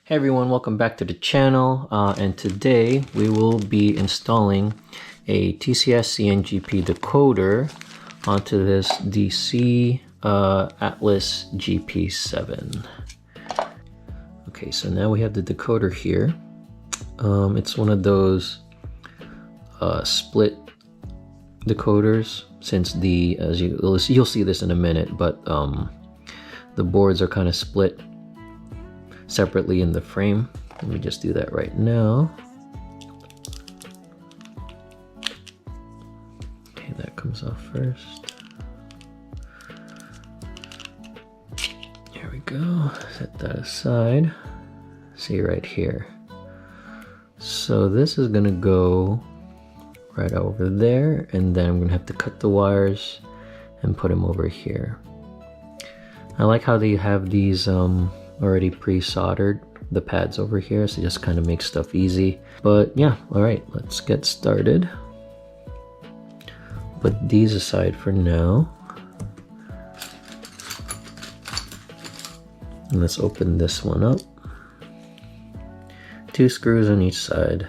Hey everyone, welcome back to the channel, and today we will be installing a TCS CN-GP decoder onto this DC Atlas GP7. Okay, so now we have the decoder here. It's one of those split decoders, since as you'll see this in a minute, but the boards are kind of split separately in the frame. Let me just do that right now. Okay, that comes off first. Here we go. Set that aside. See right here. So this is gonna go right over there, and then I'm gonna have to cut the wires and put them over here. I like how they have these already pre-soldered, the pads over here, so it just kind of makes stuff easy. But yeah, alright, let's get started. Put these aside for now. And let's open this one up. 2 screws on each side.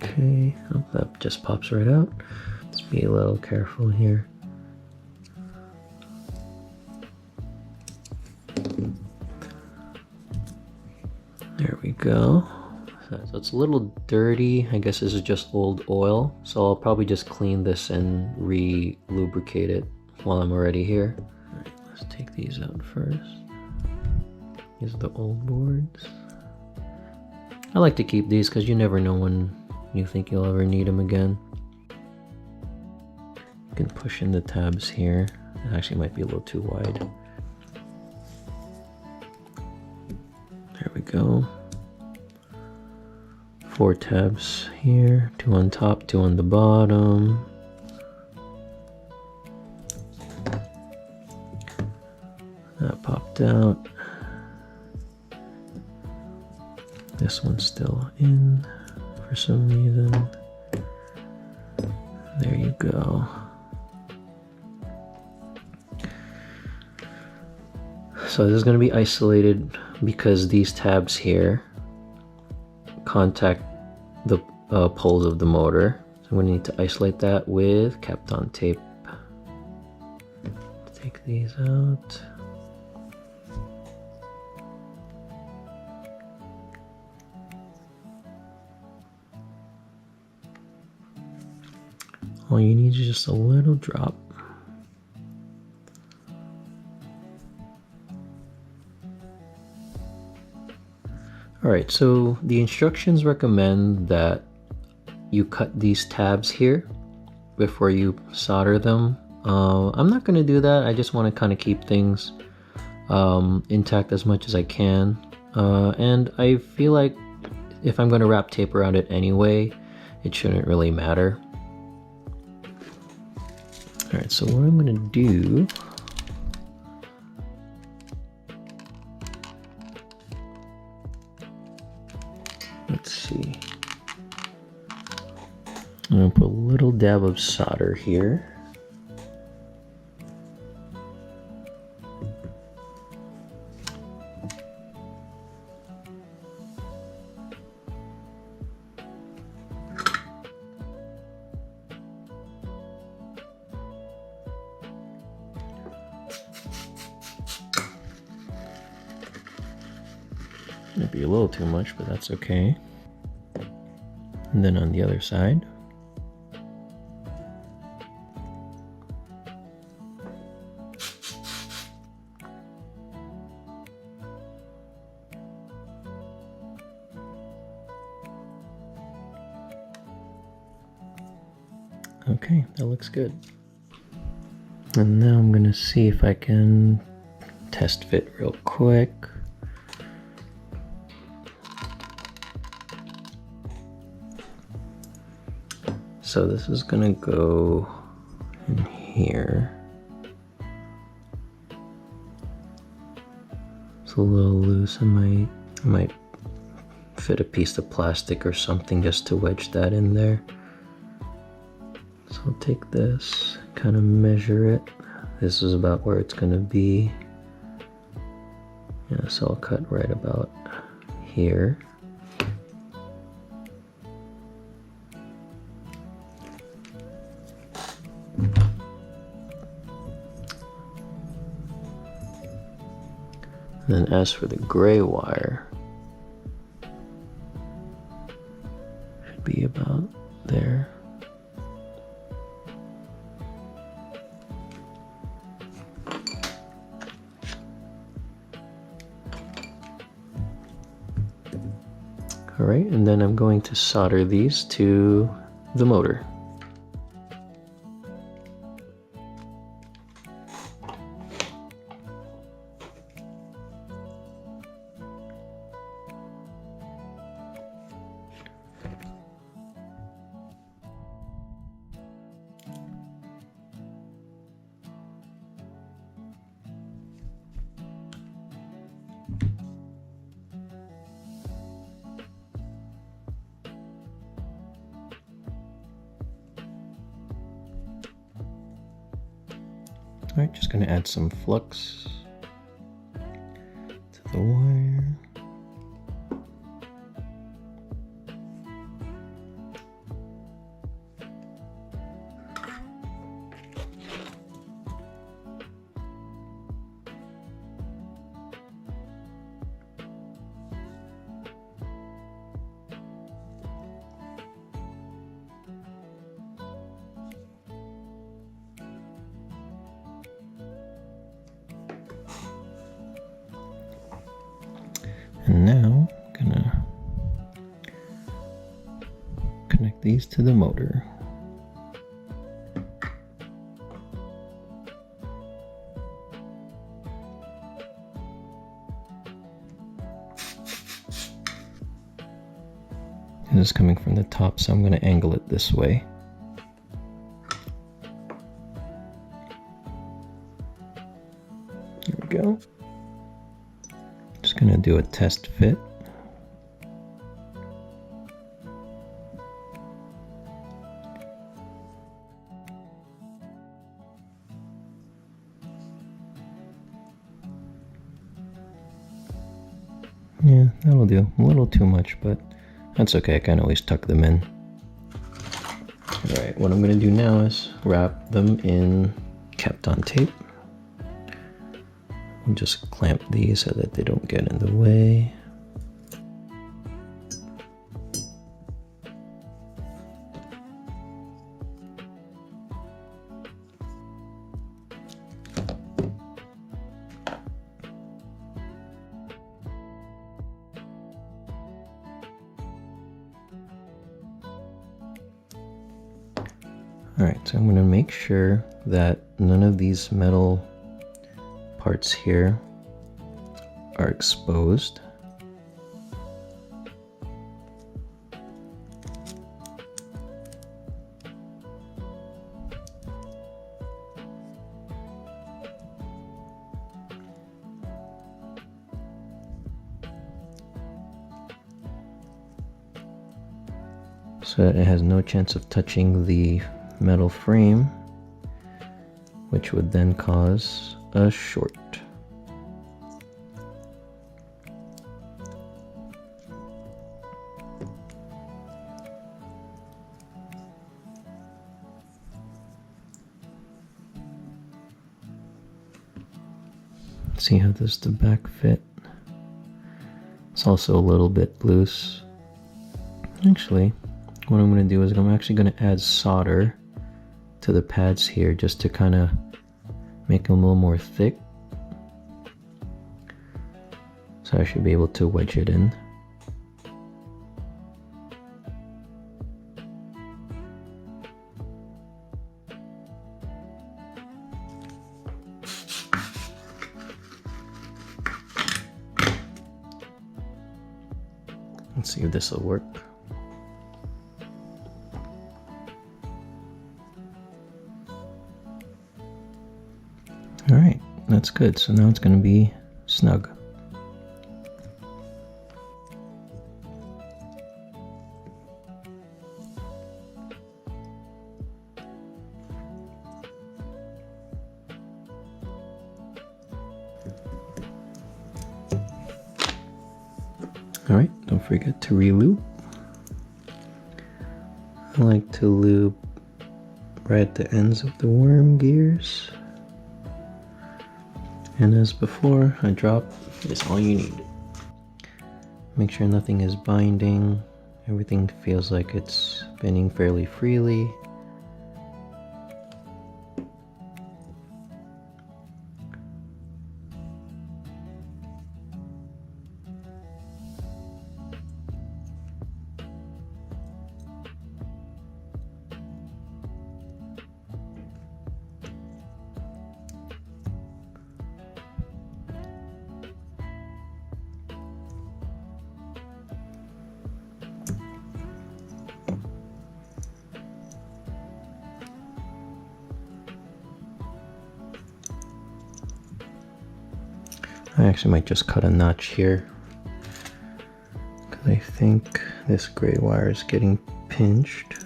Okay, oh, that just pops right out. Let's be a little careful here. There we go. So it's a little dirty. I guess this is just old oil. So I'll probably just clean this and re-lubricate it while I'm already here. Alright, let's take these out first. These are the old boards. I like to keep these because you never know when you think you'll ever need them again. You can push in the tabs here. It actually might be a little too wide. There we go. 4 tabs here, 2 on top, 2 on the bottom. That popped out. This one's still in for some reason. There you go. So this is going to be isolated because these tabs here contact the poles of the motor. So I'm going to need to isolate that with Kapton tape. Take these out. All you need is just a little drop. Alright, so the instructions recommend that you cut these tabs here before you solder them. I'm not going to do that. I just want to kind of keep things intact as much as I can. And I feel like if I'm going to wrap tape around it anyway, it shouldn't really matter. Alright, so what I'm going to do, let's see, I'm going to put a little dab of solder here. Might be a little too much, but that's okay. And then on the other side. Okay, that looks good. And now I'm gonna see if I can test fit real quick. So this is gonna go in here. It's a little loose. I might fit a piece of plastic or something just to wedge that in there. So I'll take this, kind of measure it. This is about where it's going to be. Yeah, so I'll cut right about here. And then as for the gray wire, should be about there. All right, and then I'm going to solder these to the motor. All right, just gonna add some flux to the wire. And now I'm gonna connect these to the motor. This is coming from the top, so I'm going to angle it this way. There we go. Just going to do a test fit. Yeah, that'll do. A little too much, but that's okay. I can always tuck them in. Alright, what I'm going to do now is wrap them in Kapton tape. And just clamp these so that they don't get in the way. Alright, so I'm going to make sure that none of these metal parts here are exposed. So that it has no chance of touching the metal frame, which would then cause a short. See how this the back fit? It's also a little bit loose. Actually, what I'm going to do is I'm actually going to add solder to the pads here just to kind of make them a little more thick. So I should be able to wedge it in. Let's see if this will work. Alright, that's good. So now it's going to be snug. Alright, don't forget to re-loop. I like to loop right at the ends of the worm gears. And as before, a drop is all you need. Make sure nothing is binding. Everything feels like it's spinning fairly freely. I actually might just cut a notch here because I think this gray wire is getting pinched.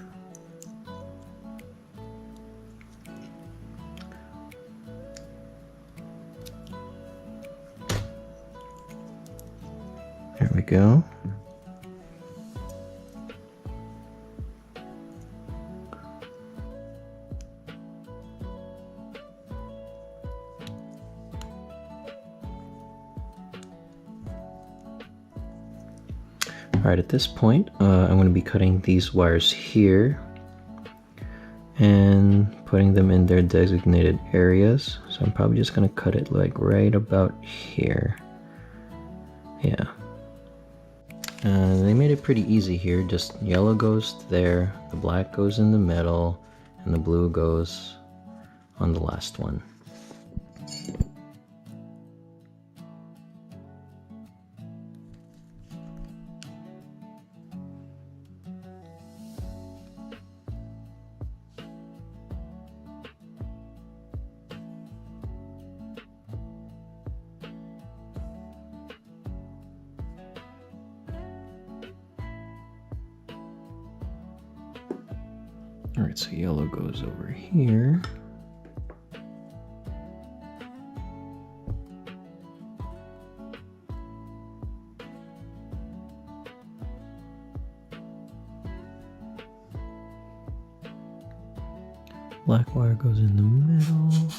There we go. Alright, at this point, I'm going to be cutting these wires here and putting them in their designated areas. So I'm probably just going to cut it like right about here. Yeah. They made it pretty easy here. Just yellow goes there, the black goes in the middle, and the blue goes on the last one. Alright, so yellow goes over here. Black wire goes in the middle.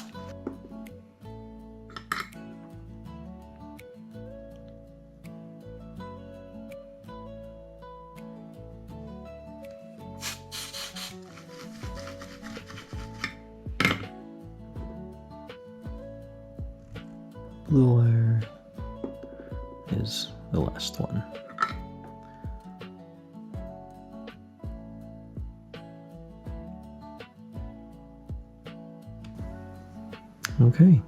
Blue wire is the last one. Okay.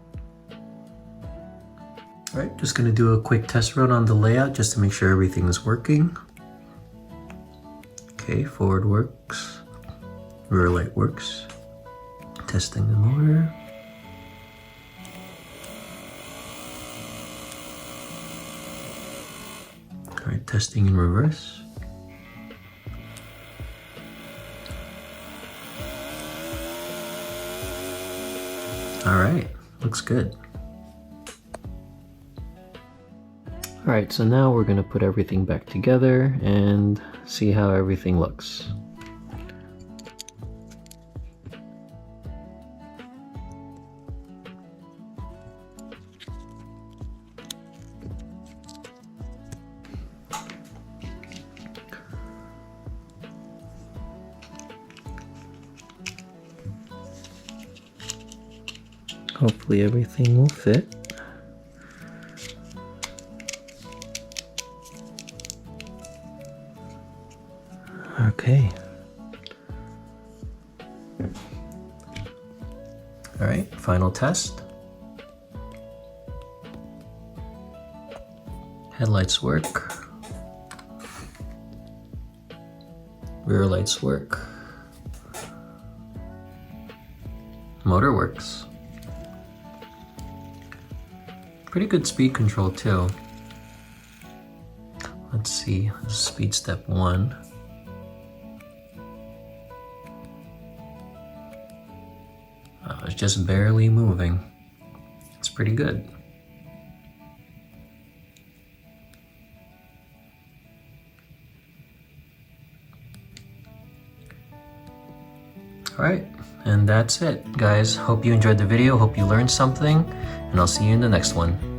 Alright, just going to do a quick test run on the layout just to make sure everything is working. Okay, forward works, rear light works. Testing the motor. Alright, testing in reverse. Alright, looks good. Alright, so now we're going to put everything back together and see how everything looks. Hopefully everything will fit. Okay. All right, final test. Headlights work. Rear lights work. Motor works. Pretty good speed control too. Let's see, speed step 1. It's just barely moving. It's pretty good. All right, and that's it, guys. Hope you enjoyed the video. Hope you learned something, and I'll see you in the next one.